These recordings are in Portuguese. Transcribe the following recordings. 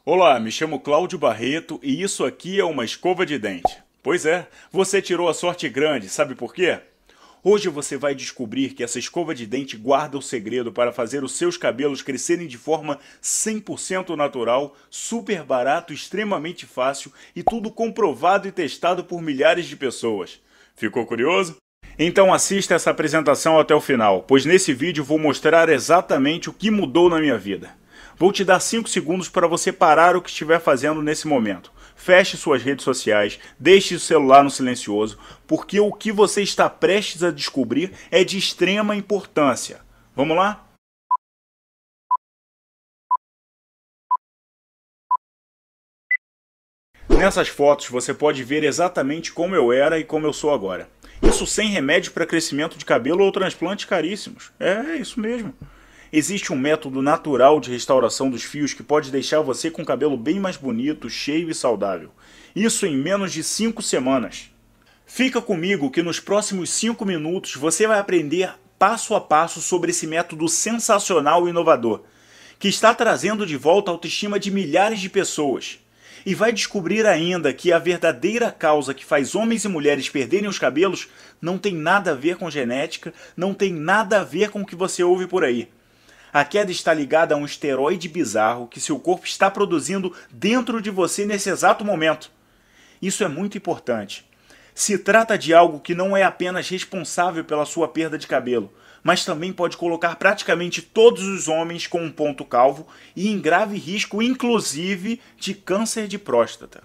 Olá, me chamo Cláudio Barreto e isso aqui é uma escova de dente. Pois é, você tirou a sorte grande, sabe por quê? Hoje você vai descobrir que essa escova de dente guarda o segredo para fazer os seus cabelos crescerem de forma 100% natural, super barato, extremamente fácil e tudo comprovado e testado por milhares de pessoas. Ficou curioso? Então assista essa apresentação até o final, pois nesse vídeo vou mostrar exatamente o que mudou na minha vida. Vou te dar 5 segundos para você parar o que estiver fazendo nesse momento. Feche suas redes sociais, deixe o celular no silencioso, porque o que você está prestes a descobrir é de extrema importância. Vamos lá? Nessas fotos você pode ver exatamente como eu era e como eu sou agora. Isso sem remédio para crescimento de cabelo ou transplantes caríssimos. É isso mesmo. Existe um método natural de restauração dos fios que pode deixar você com o cabelo bem mais bonito, cheio e saudável. Isso em menos de 5 semanas. Fica comigo que nos próximos 5 minutos você vai aprender passo a passo sobre esse método sensacional e inovador, que está trazendo de volta a autoestima de milhares de pessoas. E vai descobrir ainda que a verdadeira causa que faz homens e mulheres perderem os cabelos não tem nada a ver com genética, não tem nada a ver com o que você ouve por aí. A queda está ligada a um esteroide bizarro que seu corpo está produzindo dentro de você nesse exato momento. Isso é muito importante. Se trata de algo que não é apenas responsável pela sua perda de cabelo, mas também pode colocar praticamente todos os homens com um ponto calvo e em grave risco, inclusive, de câncer de próstata.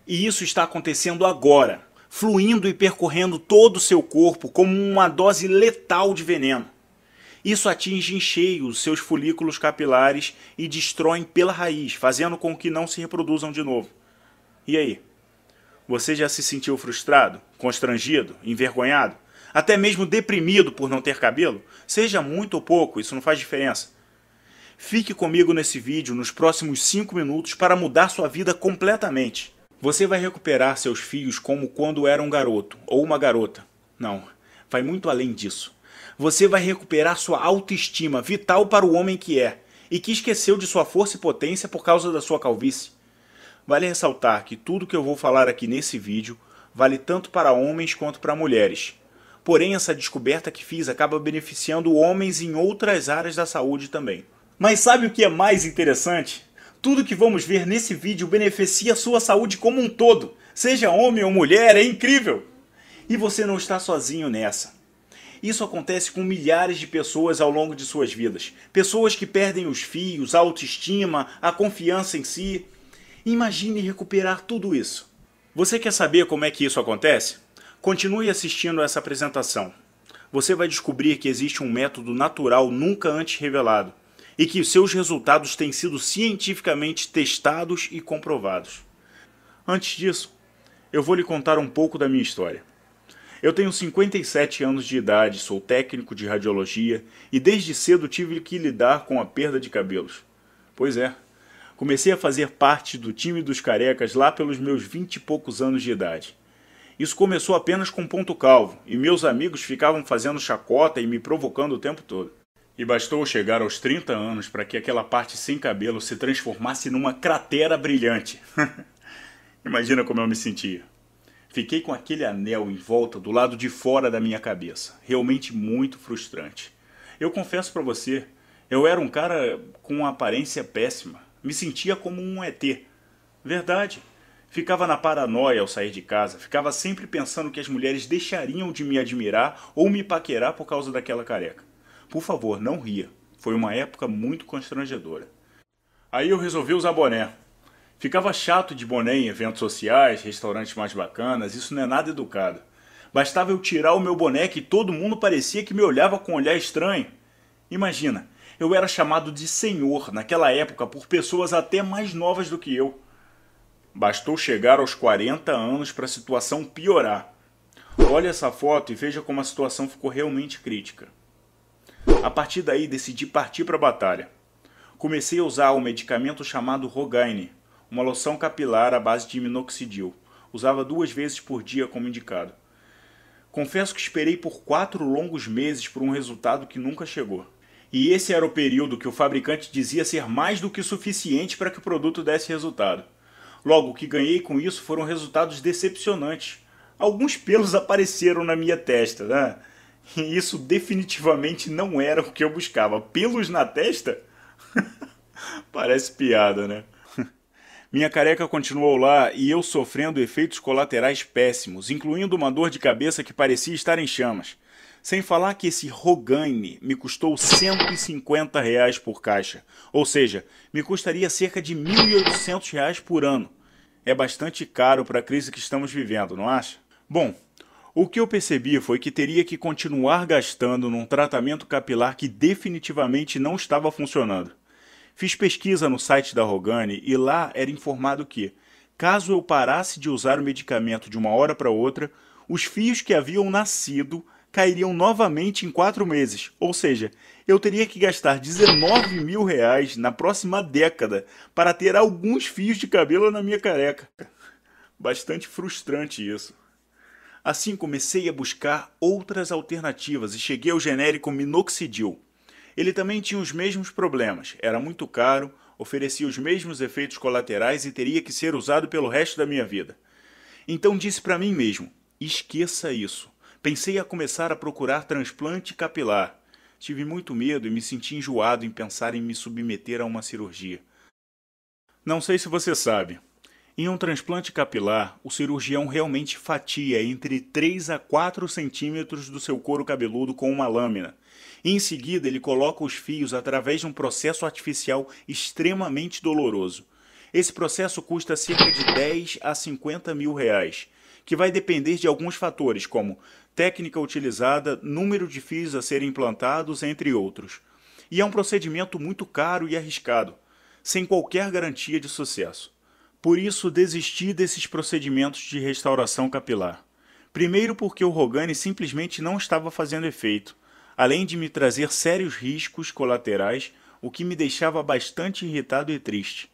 E isso está acontecendo agora, fluindo e percorrendo todo o seu corpo como uma dose letal de veneno. Isso atinge em cheio os seus folículos capilares e destroem pela raiz, fazendo com que não se reproduzam de novo. E aí? Você já se sentiu frustrado, constrangido, envergonhado? Até mesmo deprimido por não ter cabelo? Seja muito ou pouco, isso não faz diferença. Fique comigo nesse vídeo nos próximos 5 minutos para mudar sua vida completamente. Você vai recuperar seus fios como quando era um garoto ou uma garota. Não, vai muito além disso. Você vai recuperar sua autoestima, vital para o homem que é, e que esqueceu de sua força e potência por causa da sua calvície. Vale ressaltar que tudo que eu vou falar aqui nesse vídeo vale tanto para homens quanto para mulheres. Porém, essa descoberta que fiz acaba beneficiando homens em outras áreas da saúde também. Mas sabe o que é mais interessante? Tudo que vamos ver nesse vídeo beneficia a sua saúde como um todo. Seja homem ou mulher, é incrível! E você não está sozinho nessa. Isso acontece com milhares de pessoas ao longo de suas vidas. Pessoas que perdem os fios, a autoestima, a confiança em si. Imagine recuperar tudo isso. Você quer saber como é que isso acontece? Continue assistindo essa apresentação. Você vai descobrir que existe um método natural nunca antes revelado e que seus resultados têm sido cientificamente testados e comprovados. Antes disso, eu vou lhe contar um pouco da minha história. Eu tenho 57 anos de idade, sou técnico de radiologia e desde cedo tive que lidar com a perda de cabelos. Pois é, comecei a fazer parte do time dos carecas lá pelos meus 20 e poucos anos de idade. Isso começou apenas com ponto calvo e meus amigos ficavam fazendo chacota e me provocando o tempo todo. E bastou chegar aos 30 anos para que aquela parte sem cabelo se transformasse numa cratera brilhante. Imagina como eu me sentia. Fiquei com aquele anel em volta do lado de fora da minha cabeça. Realmente muito frustrante. Eu confesso pra você, eu era um cara com uma aparência péssima. Me sentia como um ET. Verdade. Ficava na paranoia ao sair de casa. Ficava sempre pensando que as mulheres deixariam de me admirar ou me paquerar por causa daquela careca. Por favor, não ria. Foi uma época muito constrangedora. Aí eu resolvi usar boné. Ficava chato de boné em eventos sociais, restaurantes mais bacanas, isso não é nada educado. Bastava eu tirar o meu boné que todo mundo parecia que me olhava com um olhar estranho. Imagina, eu era chamado de senhor naquela época por pessoas até mais novas do que eu. Bastou chegar aos 40 anos para a situação piorar. Olha essa foto e veja como a situação ficou realmente crítica. A partir daí decidi partir para a batalha. Comecei a usar o medicamento chamado Rogaine, uma loção capilar à base de minoxidil. Usava 2 vezes por dia como indicado. Confesso que esperei por 4 longos meses por um resultado que nunca chegou. E esse era o período que o fabricante dizia ser mais do que suficiente para que o produto desse resultado. Logo, o que ganhei com isso foram resultados decepcionantes. Alguns pelos apareceram na minha testa, né? E isso definitivamente não era o que eu buscava. Pelos na testa? Parece piada, né? Minha careca continuou lá e eu sofrendo efeitos colaterais péssimos, incluindo uma dor de cabeça que parecia estar em chamas. Sem falar que esse Rogaine me custou R$ 150 por caixa, ou seja, me custaria cerca de R$ 1.800 por ano. É bastante caro para a crise que estamos vivendo, não acha? Bom, o que eu percebi foi que teria que continuar gastando num tratamento capilar que definitivamente não estava funcionando. Fiz pesquisa no site da Rogaine e lá era informado que, caso eu parasse de usar o medicamento de uma hora para outra, os fios que haviam nascido cairiam novamente em 4 meses. Ou seja, eu teria que gastar R$ 19.000 na próxima década para ter alguns fios de cabelo na minha careca. Bastante frustrante isso. Assim comecei a buscar outras alternativas e cheguei ao genérico minoxidil. Ele também tinha os mesmos problemas, era muito caro, oferecia os mesmos efeitos colaterais e teria que ser usado pelo resto da minha vida. Então disse para mim mesmo, esqueça isso. Pensei a começar a procurar transplante capilar. Tive muito medo e me senti enjoado em pensar em me submeter a uma cirurgia. Não sei se você sabe, em um transplante capilar, o cirurgião realmente fatia entre 3 a 4 centímetros do seu couro cabeludo com uma lâmina. E em seguida ele coloca os fios através de um processo artificial extremamente doloroso. Esse processo custa cerca de 10 a 50 mil reais, que vai depender de alguns fatores como técnica utilizada, número de fios a serem implantados, entre outros. E é um procedimento muito caro e arriscado, sem qualquer garantia de sucesso. Por isso desisti desses procedimentos de restauração capilar. Primeiro porque o Rogaine simplesmente não estava fazendo efeito, além de me trazer sérios riscos colaterais, o que me deixava bastante irritado e triste.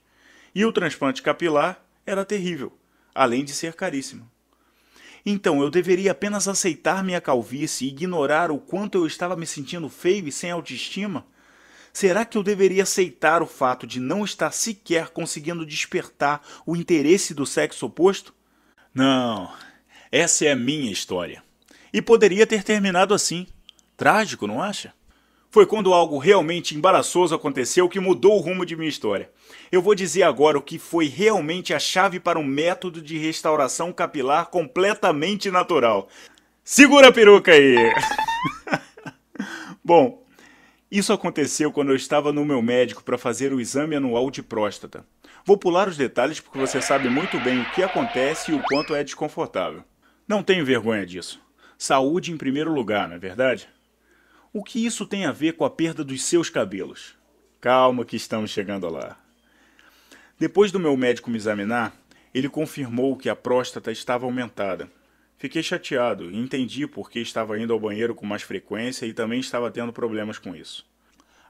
E o transplante capilar era terrível, além de ser caríssimo. Então eu deveria apenas aceitar minha calvície e ignorar o quanto eu estava me sentindo feio e sem autoestima? Será que eu deveria aceitar o fato de não estar sequer conseguindo despertar o interesse do sexo oposto? Não, essa é a minha história. E poderia ter terminado assim. Trágico, não acha? Foi quando algo realmente embaraçoso aconteceu que mudou o rumo de minha história. Eu vou dizer agora o que foi realmente a chave para um método de restauração capilar completamente natural. Segura a peruca aí! Bom, isso aconteceu quando eu estava no meu médico para fazer o exame anual de próstata. Vou pular os detalhes porque você sabe muito bem o que acontece e o quanto é desconfortável. Não tenho vergonha disso. Saúde em primeiro lugar, não é verdade? O que isso tem a ver com a perda dos seus cabelos? Calma que estamos chegando lá. Depois do meu médico me examinar, ele confirmou que a próstata estava aumentada. Fiquei chateado e entendi por que estava indo ao banheiro com mais frequência e também estava tendo problemas com isso.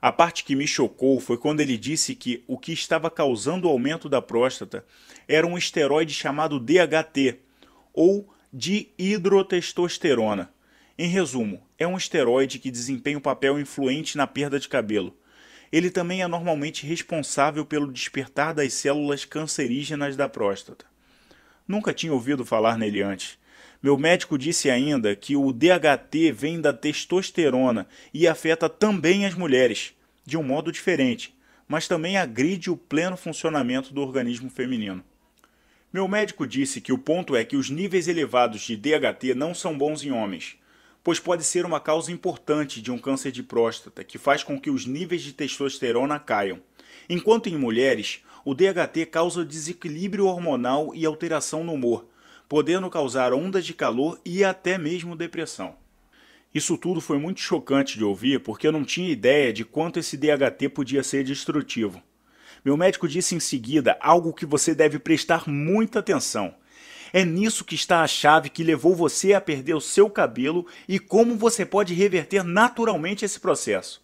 A parte que me chocou foi quando ele disse que o que estava causando o aumento da próstata era um esteroide chamado DHT, ou dihidrotestosterona. Em resumo, é um esteroide que desempenha um papel influente na perda de cabelo. Ele também é normalmente responsável pelo despertar das células cancerígenas da próstata. Nunca tinha ouvido falar nele antes. Meu médico disse ainda que o DHT vem da testosterona e afeta também as mulheres, de um modo diferente, mas também agride o pleno funcionamento do organismo feminino. Meu médico disse que o ponto é que os níveis elevados de DHT não são bons em homens, pois pode ser uma causa importante de um câncer de próstata, que faz com que os níveis de testosterona caiam. Enquanto em mulheres, o DHT causa desequilíbrio hormonal e alteração no humor, podendo causar ondas de calor e até mesmo depressão. Isso tudo foi muito chocante de ouvir porque eu não tinha ideia de quanto esse DHT podia ser destrutivo. Meu médico disse em seguida algo que você deve prestar muita atenção. É nisso que está a chave que levou você a perder o seu cabelo e como você pode reverter naturalmente esse processo.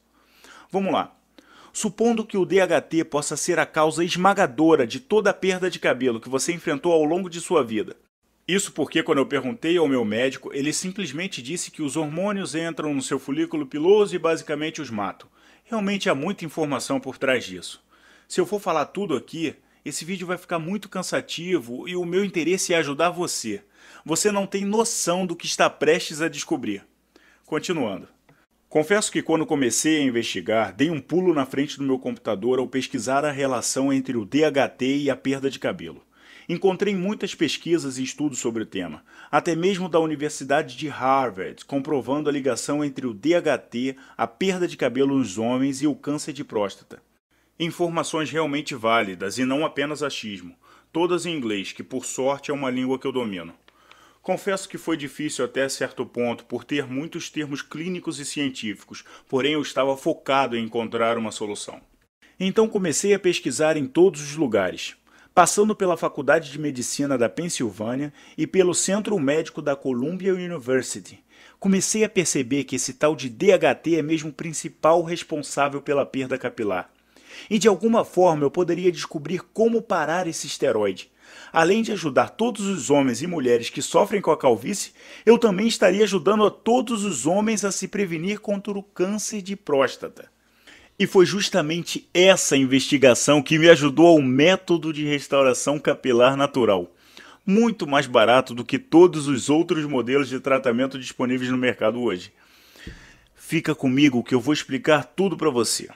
Vamos lá. Supondo que o DHT possa ser a causa esmagadora de toda a perda de cabelo que você enfrentou ao longo de sua vida. Isso porque quando eu perguntei ao meu médico, ele simplesmente disse que os hormônios entram no seu folículo piloso e basicamente os matam. Realmente há muita informação por trás disso. Se eu for falar tudo aqui, esse vídeo vai ficar muito cansativo e o meu interesse é ajudar você. Você não tem noção do que está prestes a descobrir. Continuando. Confesso que quando comecei a investigar, dei um pulo na frente do meu computador ao pesquisar a relação entre o DHT e a perda de cabelo. Encontrei muitas pesquisas e estudos sobre o tema, até mesmo da Universidade de Harvard, comprovando a ligação entre o DHT, a perda de cabelo nos homens e o câncer de próstata. Informações realmente válidas e não apenas achismo, todas em inglês, que por sorte é uma língua que eu domino. Confesso que foi difícil até certo ponto por ter muitos termos clínicos e científicos, porém eu estava focado em encontrar uma solução. Então comecei a pesquisar em todos os lugares, passando pela Faculdade de Medicina da Pensilvânia e pelo Centro Médico da Columbia University. Comecei a perceber que esse tal de DHT é mesmo o principal responsável pela perda capilar. E de alguma forma eu poderia descobrir como parar esse esteroide. Além de ajudar todos os homens e mulheres que sofrem com a calvície, eu também estaria ajudando a todos os homens a se prevenir contra o câncer de próstata. E foi justamente essa investigação que me ajudou ao método de restauração capilar natural. Muito mais barato do que todos os outros modelos de tratamento disponíveis no mercado hoje. Fica comigo que eu vou explicar tudo para você.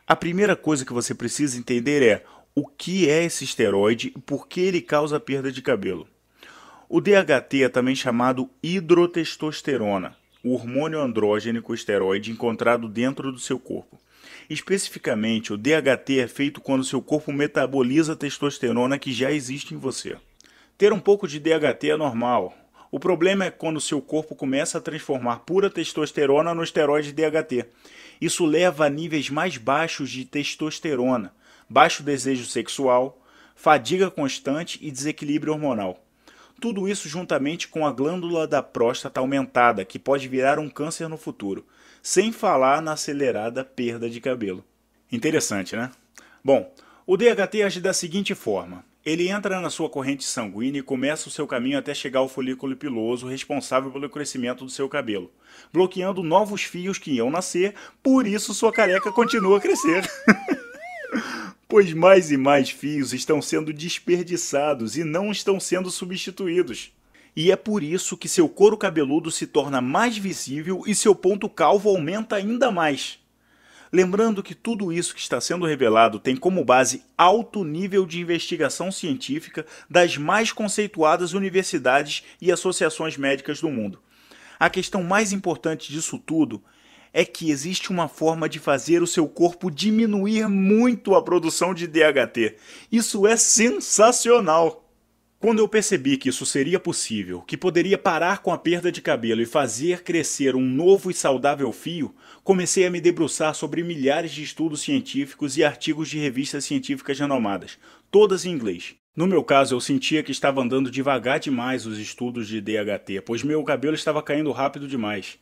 A primeira coisa que você precisa entender é o que é esse esteroide e por que ele causa perda de cabelo. O DHT é também chamado hidrotestosterona, o hormônio androgênico esteroide encontrado dentro do seu corpo. Especificamente, o DHT é feito quando seu corpo metaboliza a testosterona que já existe em você. Ter um pouco de DHT é normal. O problema é quando seu corpo começa a transformar pura testosterona no esteroide DHT. Isso leva a níveis mais baixos de testosterona, baixo desejo sexual, fadiga constante e desequilíbrio hormonal. Tudo isso juntamente com a glândula da próstata aumentada, que pode virar um câncer no futuro, sem falar na acelerada perda de cabelo. Interessante, né? Bom, o DHT age da seguinte forma. Ele entra na sua corrente sanguínea e começa o seu caminho até chegar ao folículo piloso, responsável pelo crescimento do seu cabelo, bloqueando novos fios que iam nascer, por isso sua careca continua a crescer. Pois mais e mais fios estão sendo desperdiçados e não estão sendo substituídos. E é por isso que seu couro cabeludo se torna mais visível e seu ponto calvo aumenta ainda mais. Lembrando que tudo isso que está sendo revelado tem como base alto nível de investigação científica das mais conceituadas universidades e associações médicas do mundo. A questão mais importante disso tudo é que existe uma forma de fazer o seu corpo diminuir muito a produção de DHT. Isso é sensacional! Quando eu percebi que isso seria possível, que poderia parar com a perda de cabelo e fazer crescer um novo e saudável fio, comecei a me debruçar sobre milhares de estudos científicos e artigos de revistas científicas renomadas, todas em inglês. No meu caso, eu sentia que estava andando devagar demais os estudos de DHT, pois meu cabelo estava caindo rápido demais.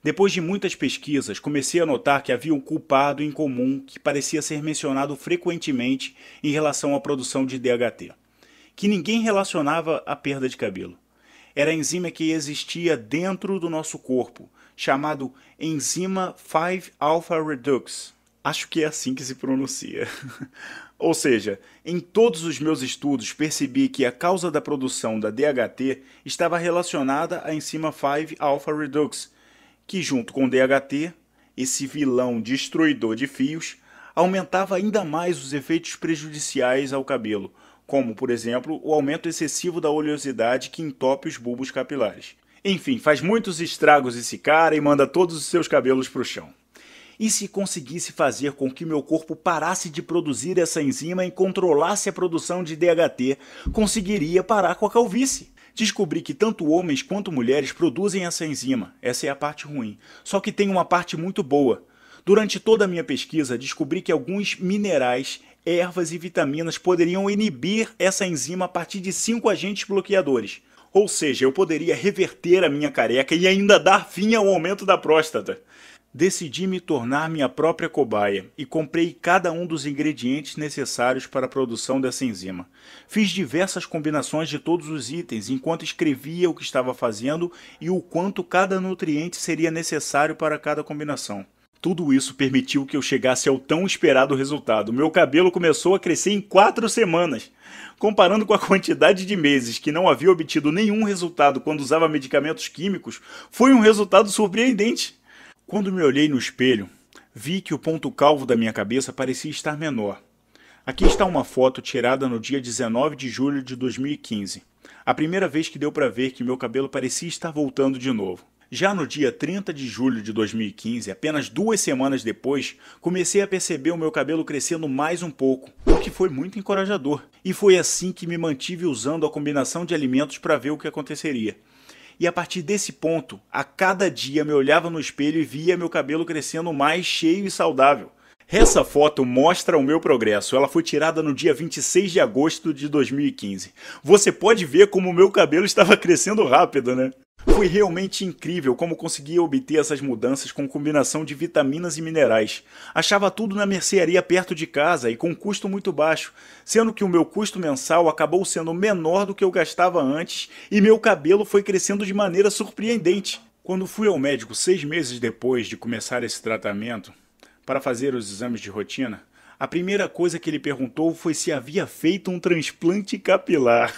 Depois de muitas pesquisas, comecei a notar que havia um culpado em comum que parecia ser mencionado frequentemente em relação à produção de DHT, que ninguém relacionava à perda de cabelo. Era a enzima que existia dentro do nosso corpo, chamado enzima 5-alpha redox. Acho que é assim que se pronuncia. Ou seja, em todos os meus estudos percebi que a causa da produção da DHT estava relacionada à enzima 5-alpha redox, que junto com o DHT, esse vilão destruidor de fios, aumentava ainda mais os efeitos prejudiciais ao cabelo, como, por exemplo, o aumento excessivo da oleosidade que entope os bulbos capilares. Enfim, faz muitos estragos esse cara e manda todos os seus cabelos para o chão. E se conseguisse fazer com que meu corpo parasse de produzir essa enzima e controlasse a produção de DHT, conseguiria parar com a calvície. Descobri que tanto homens quanto mulheres produzem essa enzima, essa é a parte ruim, só que tem uma parte muito boa. Durante toda a minha pesquisa, descobri que alguns minerais, ervas e vitaminas poderiam inibir essa enzima a partir de 5 agentes bloqueadores. Ou seja, eu poderia reverter a minha careca e ainda dar fim ao aumento da próstata. Decidi me tornar minha própria cobaia e comprei cada um dos ingredientes necessários para a produção dessa enzima. Fiz diversas combinações de todos os itens enquanto escrevia o que estava fazendo e o quanto cada nutriente seria necessário para cada combinação. Tudo isso permitiu que eu chegasse ao tão esperado resultado. Meu cabelo começou a crescer em 4 semanas. Comparando com a quantidade de meses que não havia obtido nenhum resultado quando usava medicamentos químicos, foi um resultado surpreendente. Quando me olhei no espelho, vi que o ponto calvo da minha cabeça parecia estar menor. Aqui está uma foto tirada no dia 19 de julho de 2015. A primeira vez que deu para ver que meu cabelo parecia estar voltando de novo. Já no dia 30 de julho de 2015, apenas 2 semanas depois, comecei a perceber o meu cabelo crescendo mais um pouco, o que foi muito encorajador. E foi assim que me mantive usando a combinação de alimentos para ver o que aconteceria. E a partir desse ponto, a cada dia me olhava no espelho e via meu cabelo crescendo mais cheio e saudável. Essa foto mostra o meu progresso. Ela foi tirada no dia 26 de agosto de 2015. Você pode ver como o meu cabelo estava crescendo rápido, né? Foi realmente incrível como conseguia obter essas mudanças com combinação de vitaminas e minerais. Achava tudo na mercearia perto de casa e com custo muito baixo, sendo que o meu custo mensal acabou sendo menor do que eu gastava antes e meu cabelo foi crescendo de maneira surpreendente. Quando fui ao médico 6 meses depois de começar esse tratamento, para fazer os exames de rotina, a primeira coisa que ele perguntou foi se havia feito um transplante capilar.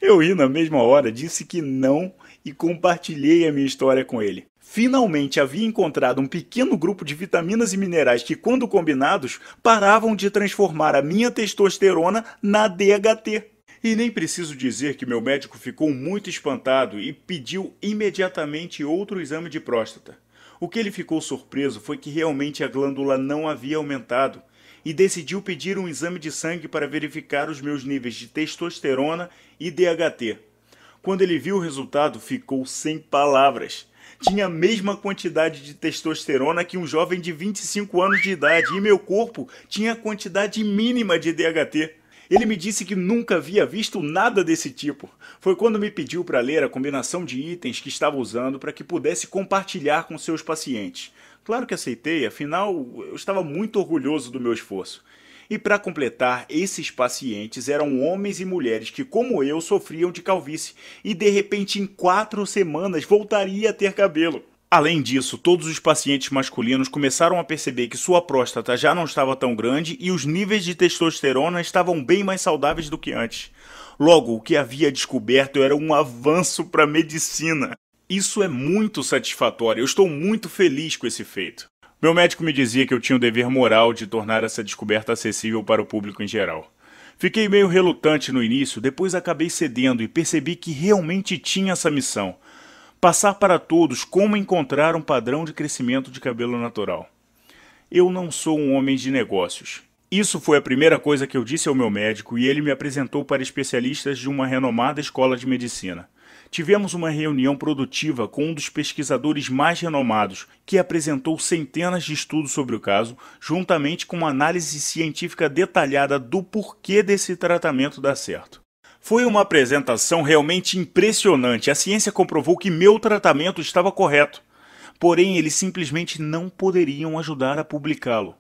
Eu ri na mesma hora, disse que não e compartilhei a minha história com ele. Finalmente havia encontrado um pequeno grupo de vitaminas e minerais que, quando combinados, paravam de transformar a minha testosterona na DHT. E nem preciso dizer que meu médico ficou muito espantado e pediu imediatamente outro exame de próstata. O que ele ficou surpreso foi que realmente a glândula não havia aumentado e decidiu pedir um exame de sangue para verificar os meus níveis de testosterona e DHT. Quando ele viu o resultado, ficou sem palavras. Tinha a mesma quantidade de testosterona que um jovem de 25 anos de idade e meu corpo tinha a quantidade mínima de DHT. Ele me disse que nunca havia visto nada desse tipo. Foi quando me pediu para ler a combinação de itens que estava usando para que pudesse compartilhar com seus pacientes. Claro que aceitei, afinal eu estava muito orgulhoso do meu esforço. E para completar, esses pacientes eram homens e mulheres que, como eu, sofriam de calvície e de repente em 4 semanas voltaria a ter cabelo. Além disso, todos os pacientes masculinos começaram a perceber que sua próstata já não estava tão grande e os níveis de testosterona estavam bem mais saudáveis do que antes. Logo, o que havia descoberto era um avanço para a medicina. Isso é muito satisfatório, eu estou muito feliz com esse feito. Meu médico me dizia que eu tinha o dever moral de tornar essa descoberta acessível para o público em geral. Fiquei meio relutante no início, depois acabei cedendo e percebi que realmente tinha essa missão. Passar para todos como encontrar um padrão de crescimento de cabelo natural. Eu não sou um homem de negócios. Isso foi a primeira coisa que eu disse ao meu médico e ele me apresentou para especialistas de uma renomada escola de medicina. Tivemos uma reunião produtiva com um dos pesquisadores mais renomados, que apresentou centenas de estudos sobre o caso, juntamente com uma análise científica detalhada do porquê desse tratamento dar certo. Foi uma apresentação realmente impressionante. A ciência comprovou que meu tratamento estava correto. Porém, eles simplesmente não poderiam ajudar a publicá-lo.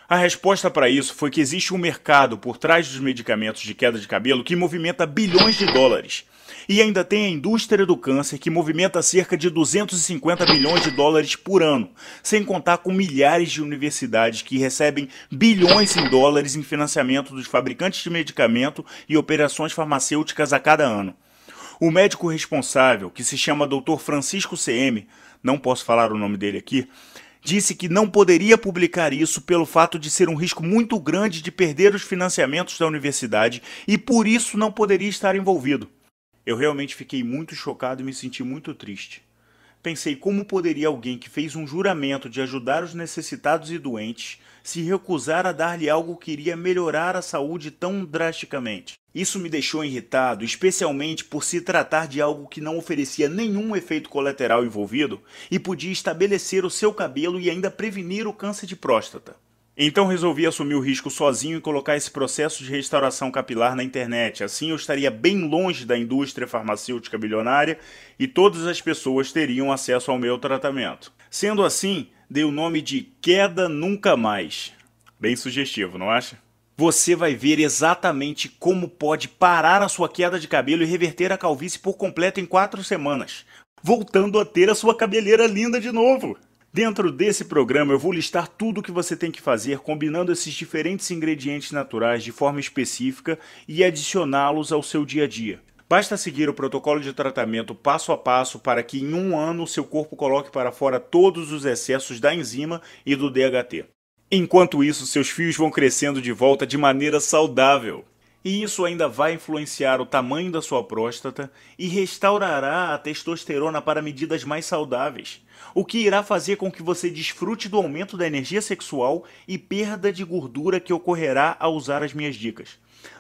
A resposta para isso foi que existe um mercado por trás dos medicamentos de queda de cabelo que movimenta bilhões de dólares. E ainda tem a indústria do câncer que movimenta cerca de 250 bilhões de dólares por ano, sem contar com milhares de universidades que recebem bilhões em dólares em financiamento dos fabricantes de medicamento e operações farmacêuticas a cada ano. O médico responsável, que se chama Dr. Francisco CM, não posso falar o nome dele aqui, disse que não poderia publicar isso pelo fato de ser um risco muito grande de perder os financiamentos da universidade e por isso não poderia estar envolvido. Eu realmente fiquei muito chocado e me senti muito triste. Pensei como poderia alguém que fez um juramento de ajudar os necessitados e doentes se recusar a dar-lhe algo que iria melhorar a saúde tão drasticamente. Isso me deixou irritado, especialmente por se tratar de algo que não oferecia nenhum efeito colateral envolvido e podia estabelecer o seu cabelo e ainda prevenir o câncer de próstata. Então resolvi assumir o risco sozinho e colocar esse processo de restauração capilar na internet. Assim eu estaria bem longe da indústria farmacêutica bilionária e todas as pessoas teriam acesso ao meu tratamento. Sendo assim, dei o nome de Queda Nunca Mais. Bem sugestivo, não acha? Você vai ver exatamente como pode parar a sua queda de cabelo e reverter a calvície por completo em 4 semanas, voltando a ter a sua cabeleira linda de novo. Dentro desse programa eu vou listar tudo o que você tem que fazer combinando esses diferentes ingredientes naturais de forma específica e adicioná-los ao seu dia a dia. Basta seguir o protocolo de tratamento passo a passo para que em um ano seu corpo coloque para fora todos os excessos da enzima e do DHT. Enquanto isso, seus fios vão crescendo de volta de maneira saudável. E isso ainda vai influenciar o tamanho da sua próstata e restaurará a testosterona para medidas mais saudáveis, o que irá fazer com que você desfrute do aumento da energia sexual e perda de gordura que ocorrerá ao usar as minhas dicas.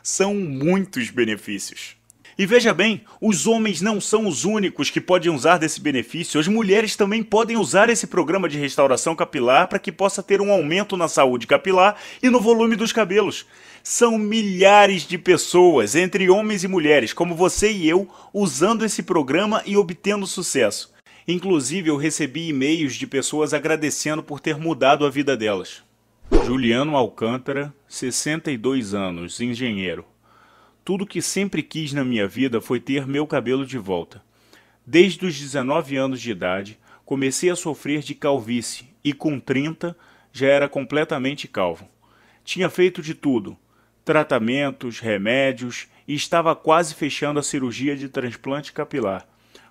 São muitos benefícios. E veja bem, os homens não são os únicos que podem usar desse benefício, as mulheres também podem usar esse programa de restauração capilar para que possa ter um aumento na saúde capilar e no volume dos cabelos. São milhares de pessoas, entre homens e mulheres, como você e eu, usando esse programa e obtendo sucesso. Inclusive, eu recebi e-mails de pessoas agradecendo por ter mudado a vida delas. Juliano Alcântara, 62 anos, engenheiro. Tudo que sempre quis na minha vida foi ter meu cabelo de volta. Desde os 19 anos de idade, comecei a sofrer de calvície e com 30 já era completamente calvo. Tinha feito de tudo, tratamentos, remédios e estava quase fechando a cirurgia de transplante capilar.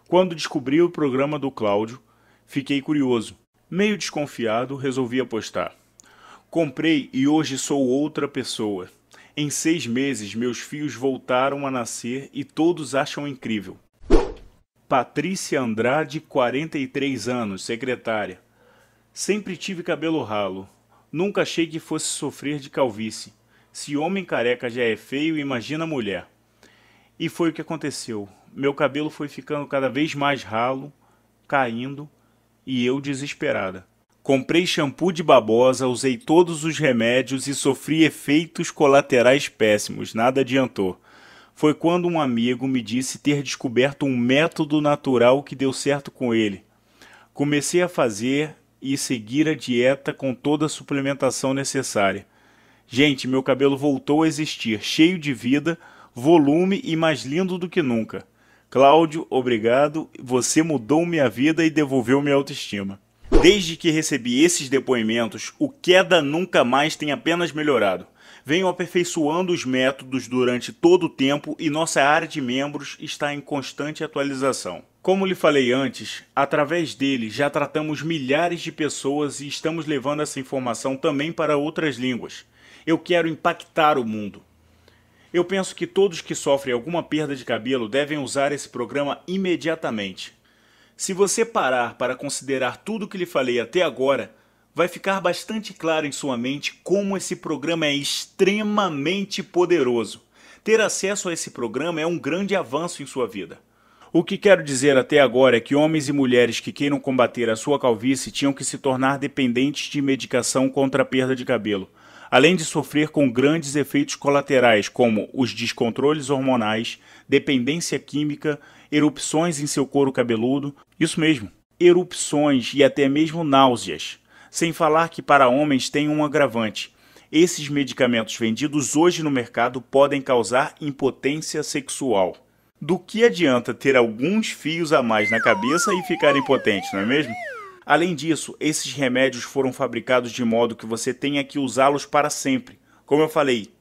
Quando descobri o programa do Cláudio, fiquei curioso. Meio desconfiado, resolvi apostar. Comprei e hoje sou outra pessoa. Em 6 meses, meus fios voltaram a nascer e todos acham incrível. Patrícia Andrade, 43 anos, secretária. Sempre tive cabelo ralo. Nunca achei que fosse sofrer de calvície. Se homem careca já é feio, imagina mulher. E foi o que aconteceu. Meu cabelo foi ficando cada vez mais ralo, caindo, e eu desesperada. Comprei shampoo de babosa, usei todos os remédios e sofri efeitos colaterais péssimos, nada adiantou. Foi quando um amigo me disse ter descoberto um método natural que deu certo com ele. Comecei a fazer e seguir a dieta com toda a suplementação necessária. Gente, meu cabelo voltou a existir, cheio de vida, volume e mais lindo do que nunca. Cláudio, obrigado, você mudou minha vida e devolveu minha autoestima. Desde que recebi esses depoimentos, o Queda Nunca Mais tem apenas melhorado. Venho aperfeiçoando os métodos durante todo o tempo e nossa área de membros está em constante atualização. Como lhe falei antes, através dele já tratamos milhares de pessoas e estamos levando essa informação também para outras línguas. Eu quero impactar o mundo. Eu penso que todos que sofrem alguma perda de cabelo devem usar esse programa imediatamente. Se você parar para considerar tudo o que lhe falei até agora, vai ficar bastante claro em sua mente como esse programa é extremamente poderoso. Ter acesso a esse programa é um grande avanço em sua vida. O que quero dizer até agora é que homens e mulheres que queiram combater a sua calvície tinham que se tornar dependentes de medicação contra a perda de cabelo, além de sofrer com grandes efeitos colaterais como os descontroles hormonais, dependência química, erupções em seu couro cabeludo, isso mesmo, erupções e até mesmo náuseas. Sem falar que para homens tem um agravante. Esses medicamentos vendidos hoje no mercado podem causar impotência sexual. Do que adianta ter alguns fios a mais na cabeça e ficar impotente, não é mesmo? Além disso, esses remédios foram fabricados de modo que você tenha que usá-los para sempre. Como eu falei,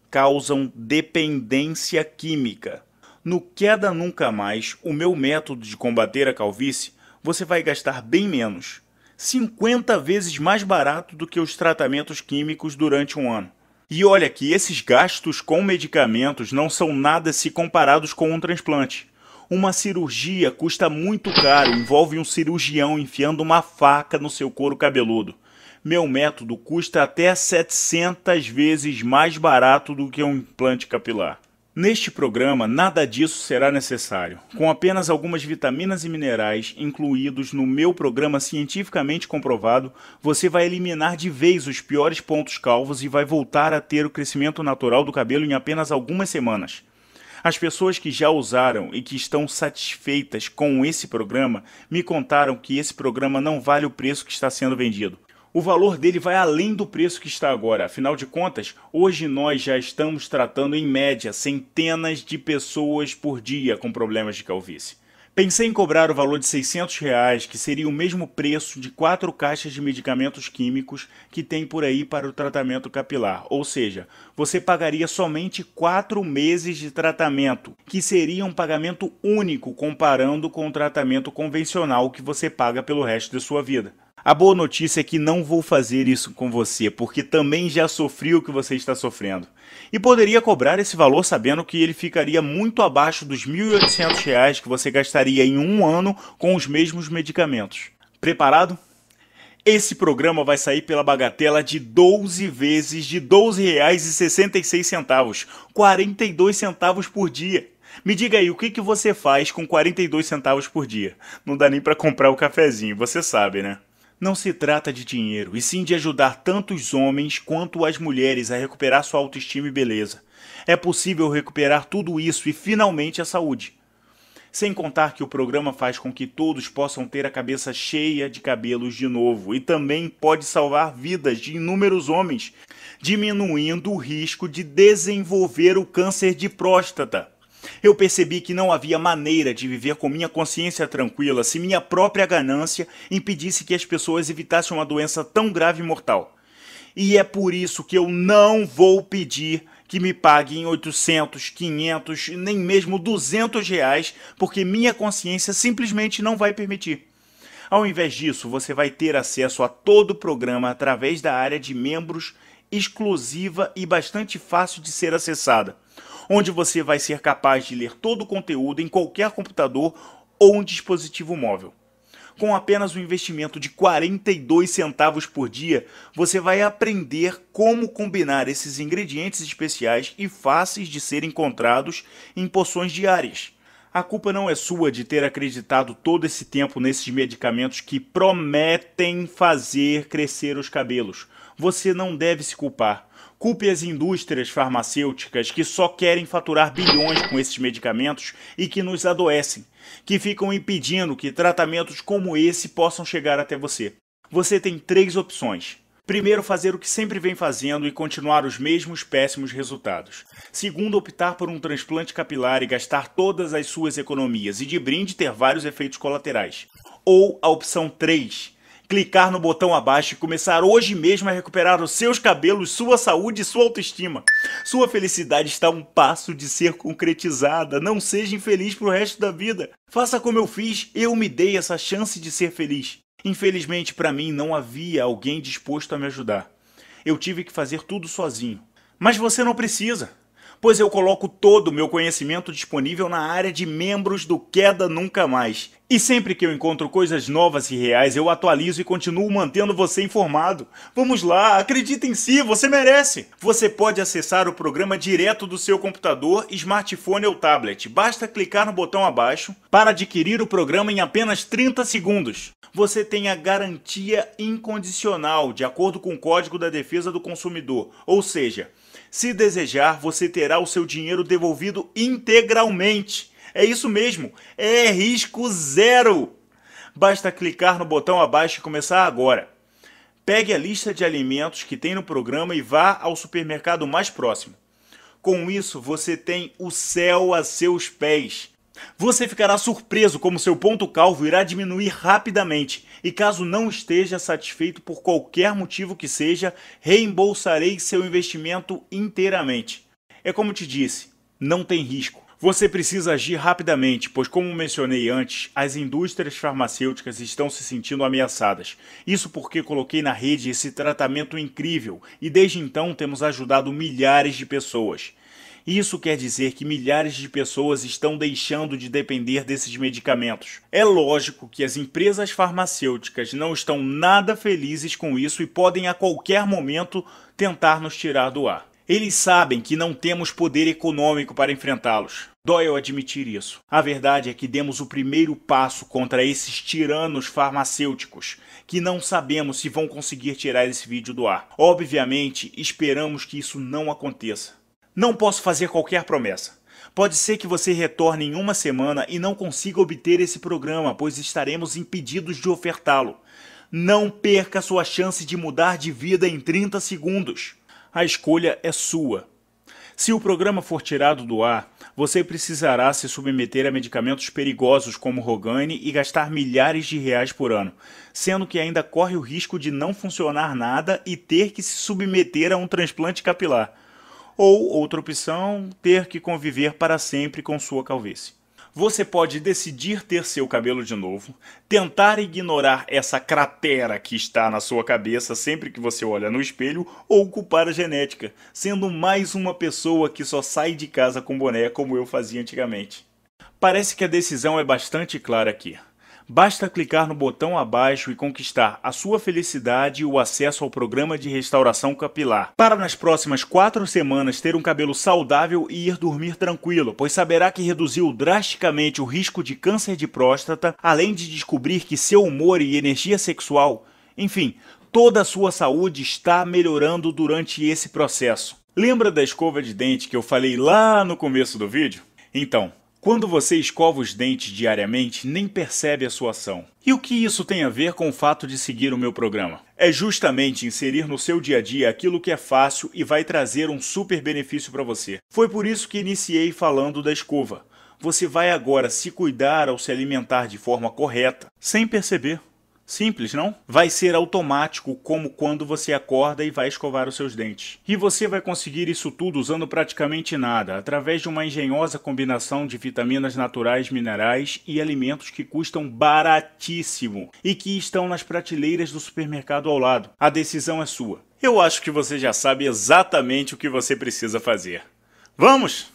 causam dependência química. No Queda Nunca Mais, o meu método de combater a calvície, você vai gastar bem menos. 50 vezes mais barato do que os tratamentos químicos durante um ano. E olha que esses gastos com medicamentos não são nada se comparados com um transplante. Uma cirurgia custa muito caro, envolve um cirurgião enfiando uma faca no seu couro cabeludo. Meu método custa até 700 vezes mais barato do que um implante capilar. Neste programa, nada disso será necessário. Com apenas algumas vitaminas e minerais incluídos no meu programa cientificamente comprovado, você vai eliminar de vez os piores pontos calvos e vai voltar a ter o crescimento natural do cabelo em apenas algumas semanas. As pessoas que já usaram e que estão satisfeitas com esse programa me contaram que esse programa não vale o preço que está sendo vendido. O valor dele vai além do preço que está agora. Afinal de contas, hoje nós já estamos tratando em média centenas de pessoas por dia com problemas de calvície. Pensei em cobrar o valor de R$ 600, que seria o mesmo preço de 4 caixas de medicamentos químicos que tem por aí para o tratamento capilar. Ou seja, você pagaria somente 4 meses de tratamento, que seria um pagamento único comparando com o tratamento convencional que você paga pelo resto de sua vida. A boa notícia é que não vou fazer isso com você, porque também já sofri o que você está sofrendo. E poderia cobrar esse valor sabendo que ele ficaria muito abaixo dos R$ 1.800 que você gastaria em um ano com os mesmos medicamentos. Preparado? Esse programa vai sair pela bagatela de 12 vezes de R$ 12,66, 42 centavos por dia. Me diga aí, o que você faz com 42 centavos por dia? Não dá nem para comprar o cafezinho, você sabe, né? Não se trata de dinheiro, e sim de ajudar tanto os homens quanto as mulheres a recuperar sua autoestima e beleza. É possível recuperar tudo isso e finalmente a saúde. Sem contar que o programa faz com que todos possam ter a cabeça cheia de cabelos de novo e também pode salvar vidas de inúmeros homens, diminuindo o risco de desenvolver o câncer de próstata. Eu percebi que não havia maneira de viver com minha consciência tranquila se minha própria ganância impedisse que as pessoas evitassem uma doença tão grave e mortal. E é por isso que eu não vou pedir que me paguem 800, 500, nem mesmo R$ 200, porque minha consciência simplesmente não vai permitir. Ao invés disso, você vai ter acesso a todo o programa através da área de membros exclusiva e bastante fácil de ser acessada, onde você vai ser capaz de ler todo o conteúdo em qualquer computador ou um dispositivo móvel. Com apenas um investimento de 42 centavos por dia, você vai aprender como combinar esses ingredientes especiais e fáceis de serem encontrados em poções diárias. A culpa não é sua de ter acreditado todo esse tempo nesses medicamentos que prometem fazer crescer os cabelos. Você não deve se culpar. Culpe as indústrias farmacêuticas que só querem faturar bilhões com esses medicamentos e que nos adoecem, que ficam impedindo que tratamentos como esse possam chegar até você. Você tem 3 opções. Primeiro, fazer o que sempre vem fazendo e continuar os mesmos péssimos resultados. Segundo, optar por um transplante capilar e gastar todas as suas economias e de brinde ter vários efeitos colaterais. Ou a opção 3, clicar no botão abaixo e começar hoje mesmo a recuperar os seus cabelos, sua saúde e sua autoestima. Sua felicidade está a um passo de ser concretizada. Não seja infeliz pro resto da vida. Faça como eu fiz, eu me dei essa chance de ser feliz. Infelizmente, para mim, não havia alguém disposto a me ajudar. Eu tive que fazer tudo sozinho. Mas você não precisa, pois eu coloco todo o meu conhecimento disponível na área de membros do Queda Nunca Mais. E sempre que eu encontro coisas novas e reais, eu atualizo e continuo mantendo você informado. Vamos lá, acredite em si, você merece! Você pode acessar o programa direto do seu computador, smartphone ou tablet. Basta clicar no botão abaixo para adquirir o programa em apenas 30 segundos. Você tem a garantia incondicional, de acordo com o Código da Defesa do Consumidor. Ou seja, se desejar, você terá o seu dinheiro devolvido integralmente. É isso mesmo, é risco zero. Basta clicar no botão abaixo e começar agora. Pegue a lista de alimentos que tem no programa e vá ao supermercado mais próximo. Com isso, você tem o céu a seus pés. Você ficará surpreso como seu ponto calvo irá diminuir rapidamente. E caso não esteja satisfeito por qualquer motivo que seja, reembolsarei seu investimento inteiramente. É como te disse, não tem risco. Você precisa agir rapidamente, pois como mencionei antes, as indústrias farmacêuticas estão se sentindo ameaçadas. Isso porque coloquei na rede esse tratamento incrível e desde então temos ajudado milhares de pessoas. Isso quer dizer que milhares de pessoas estão deixando de depender desses medicamentos. É lógico que as empresas farmacêuticas não estão nada felizes com isso e podem a qualquer momento tentar nos tirar do ar. Eles sabem que não temos poder econômico para enfrentá-los. Dói eu admitir isso. A verdade é que demos o primeiro passo contra esses tiranos farmacêuticos, que não sabemos se vão conseguir tirar esse vídeo do ar. Obviamente, esperamos que isso não aconteça. Não posso fazer qualquer promessa. Pode ser que você retorne em uma semana e não consiga obter esse programa, pois estaremos impedidos de ofertá-lo. Não perca sua chance de mudar de vida em 30 segundos. A escolha é sua. Se o programa for tirado do ar, você precisará se submeter a medicamentos perigosos como Rogaine e gastar milhares de reais por ano, sendo que ainda corre o risco de não funcionar nada e ter que se submeter a um transplante capilar. Ou, outra opção, ter que conviver para sempre com sua calvície. Você pode decidir ter seu cabelo de novo, tentar ignorar essa cratera que está na sua cabeça sempre que você olha no espelho, ou culpar a genética, sendo mais uma pessoa que só sai de casa com boné como eu fazia antigamente. Parece que a decisão é bastante clara aqui. Basta clicar no botão abaixo e conquistar a sua felicidade e o acesso ao programa de restauração capilar, para nas próximas 4 semanas ter um cabelo saudável e ir dormir tranquilo, pois saberá que reduziu drasticamente o risco de câncer de próstata, além de descobrir que seu humor e energia sexual, enfim, toda a sua saúde está melhorando durante esse processo. Lembra da escova de dente que eu falei lá no começo do vídeo? Então, quando você escova os dentes diariamente, nem percebe a sua ação. E o que isso tem a ver com o fato de seguir o meu programa? É justamente inserir no seu dia a dia aquilo que é fácil e vai trazer um super benefício para você. Foi por isso que iniciei falando da escova. Você vai agora se cuidar ao se alimentar de forma correta, sem perceber. Simples, não? Vai ser automático, como quando você acorda e vai escovar os seus dentes. E você vai conseguir isso tudo usando praticamente nada, através de uma engenhosa combinação de vitaminas naturais, minerais e alimentos que custam baratíssimo e que estão nas prateleiras do supermercado ao lado. A decisão é sua. Eu acho que você já sabe exatamente o que você precisa fazer. Vamos!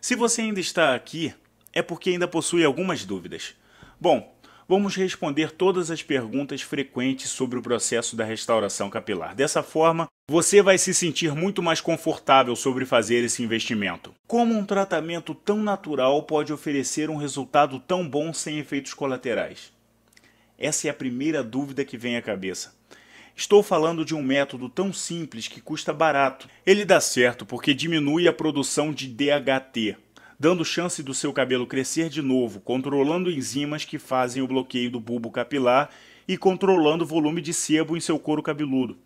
Se você ainda está aqui, é porque ainda possui algumas dúvidas. Bom, vamos responder todas as perguntas frequentes sobre o processo da restauração capilar. Dessa forma, você vai se sentir muito mais confortável sobre fazer esse investimento. Como um tratamento tão natural pode oferecer um resultado tão bom sem efeitos colaterais? Essa é a primeira dúvida que vem à cabeça. Estou falando de um método tão simples que custa barato. Ele dá certo porque diminui a produção de DHT, dando chance do seu cabelo crescer de novo, controlando enzimas que fazem o bloqueio do bulbo capilar e controlando o volume de sebo em seu couro cabeludo.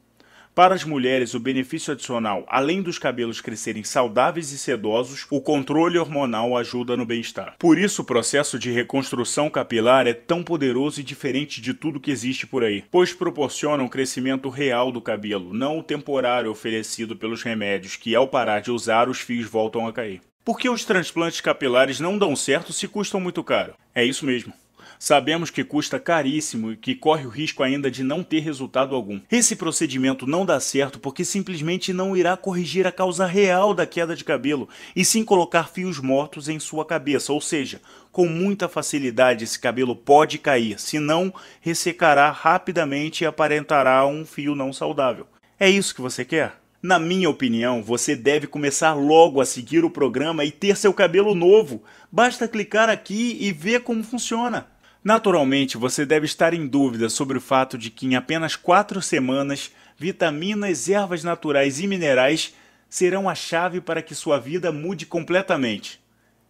Para as mulheres, o benefício adicional, além dos cabelos crescerem saudáveis e sedosos, o controle hormonal ajuda no bem-estar. Por isso, o processo de reconstrução capilar é tão poderoso e diferente de tudo que existe por aí, pois proporciona um crescimento real do cabelo, não o temporário oferecido pelos remédios que, ao parar de usar, os fios voltam a cair. Por que os transplantes capilares não dão certo se custam muito caro? É isso mesmo. Sabemos que custa caríssimo e que corre o risco ainda de não ter resultado algum. Esse procedimento não dá certo porque simplesmente não irá corrigir a causa real da queda de cabelo, e sim colocar fios mortos em sua cabeça, ou seja, com muita facilidade esse cabelo pode cair, senão ressecará rapidamente e aparentará um fio não saudável. É isso que você quer? Na minha opinião, você deve começar logo a seguir o programa e ter seu cabelo novo. Basta clicar aqui e ver como funciona. Naturalmente, você deve estar em dúvida sobre o fato de que em apenas 4 semanas, vitaminas, ervas naturais e minerais serão a chave para que sua vida mude completamente.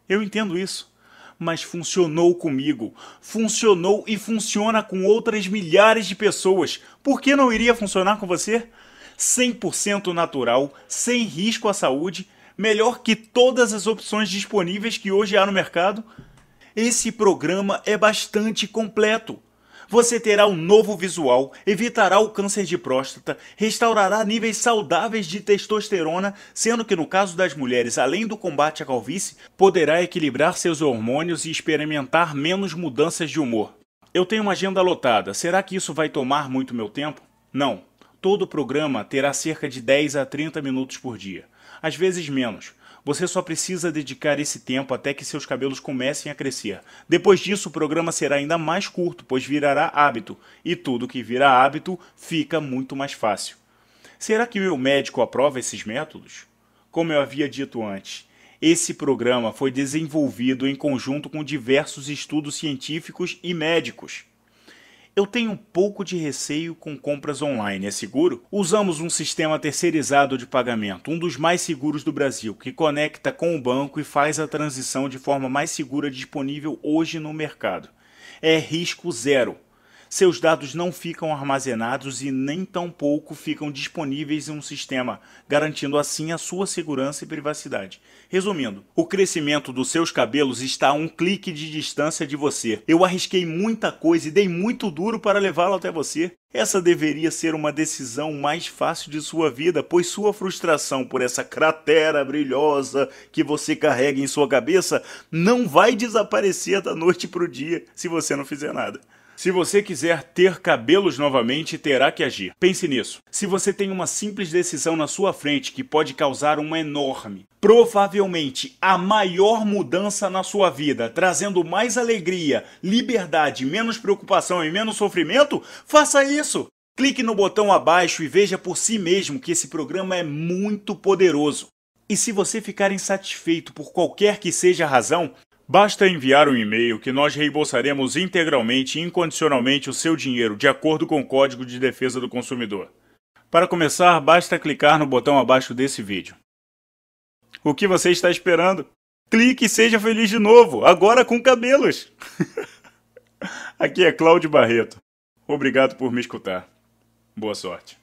Eu entendo isso, mas funcionou comigo. Funcionou e funciona com outras milhares de pessoas. Por que não iria funcionar com você? 100% natural, sem risco à saúde, melhor que todas as opções disponíveis que hoje há no mercado. Esse programa é bastante completo. Você terá um novo visual, evitará o câncer de próstata, restaurará níveis saudáveis de testosterona, sendo que no caso das mulheres, além do combate à calvície, poderá equilibrar seus hormônios e experimentar menos mudanças de humor. Eu tenho uma agenda lotada, será que isso vai tomar muito meu tempo? Não. Todo o programa terá cerca de 10 a 30 minutos por dia, às vezes menos. Você só precisa dedicar esse tempo até que seus cabelos comecem a crescer. Depois disso, o programa será ainda mais curto, pois virará hábito. E tudo que vira hábito fica muito mais fácil. Será que meu médico aprova esses métodos? Como eu havia dito antes, esse programa foi desenvolvido em conjunto com diversos estudos científicos e médicos. Eu tenho um pouco de receio com compras online, é seguro? Usamos um sistema terceirizado de pagamento, um dos mais seguros do Brasil, que conecta com o banco e faz a transição de forma mais segura disponível hoje no mercado. É risco zero. Seus dados não ficam armazenados e nem tampouco ficam disponíveis em um sistema, garantindo assim a sua segurança e privacidade. Resumindo, o crescimento dos seus cabelos está a um clique de distância de você. Eu arrisquei muita coisa e dei muito duro para levá-lo até você. Essa deveria ser uma decisão mais fácil de sua vida, pois sua frustração por essa cratera brilhosa que você carrega em sua cabeça não vai desaparecer da noite para o dia se você não fizer nada. Se você quiser ter cabelos novamente, terá que agir. Pense nisso. Se você tem uma simples decisão na sua frente que pode causar uma enorme, provavelmente a maior mudança na sua vida, trazendo mais alegria, liberdade, menos preocupação e menos sofrimento, faça isso! Clique no botão abaixo e veja por si mesmo que esse programa é muito poderoso. E se você ficar insatisfeito por qualquer que seja a razão, basta enviar um e-mail que nós reembolsaremos integralmente e incondicionalmente o seu dinheiro, de acordo com o Código de Defesa do Consumidor. Para começar, basta clicar no botão abaixo desse vídeo. O que você está esperando? Clique e seja feliz de novo, agora com cabelos! Aqui é Cláudio Barreto. Obrigado por me escutar. Boa sorte.